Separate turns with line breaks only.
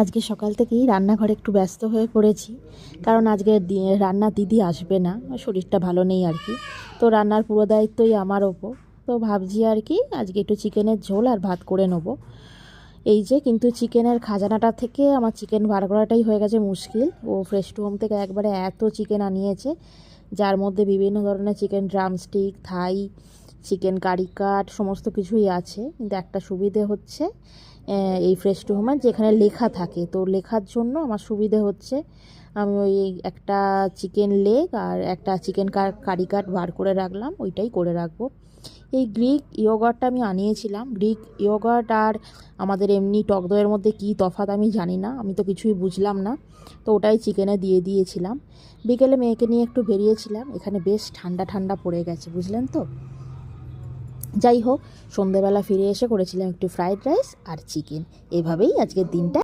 আজকে সকাল থেকেই রান্নাঘরে একটু ব্যস্ত হয়ে পড়েছি, কারণ আজকে রান্না দিদি আসবে না, শরীরটা ভালো নেই আর কি। তো রান্নার পুরো দায়িত্বই আমার ওপর। তো ভাবছি আর কি আজকে একটু চিকেনের ঝোল আর ভাত করে নেবো। এই যে কিন্তু চিকেনের খাজানাটা থেকে আমার চিকেন বার করাটাই হয়ে গেছে মুশকিল। ও ফ্রেশ টু হোম থেকে একবারে এত চিকেন আনিয়েছে, যার মধ্যে বিভিন্ন ধরনের চিকেন ড্রামস্টিক, থাই, চিকেন কারি কাট সমস্ত কিছুই আছে। কিন্তু একটা সুবিধে হচ্ছে এই ফ্রেশ টু হোমের যেখানে লেখা থাকে, তো লেখার জন্য আমার সুবিধে হচ্ছে আমি ওই একটা চিকেন লেগ আর একটা চিকেন কারি কাট বার করে রাখলাম, ওইটাই করে রাখবো। এই গ্রিক ইয়োগার্টটা আমি আনিয়েছিলাম। গ্রিক ইয়োগার্ট আর আমাদের এমনি টক দইয়ের মধ্যে কী তফাৎ আমি জানি না, আমি তো কিছুই বুঝলাম না। তো ওটাই চিকেনে দিয়ে দিয়েছিলাম। বিকেলে মেয়েকে নিয়ে একটু বেরিয়েছিলাম, এখানে বেশ ঠান্ডা ঠান্ডা পড়ে গেছে, বুঝলেন তো। যাই হোক, সন্ধেবেলা ফিরে এসে করেছিলাম একটু ফ্রাইড রাইস আর চিকেন। এভাবেই আজকের দিনটা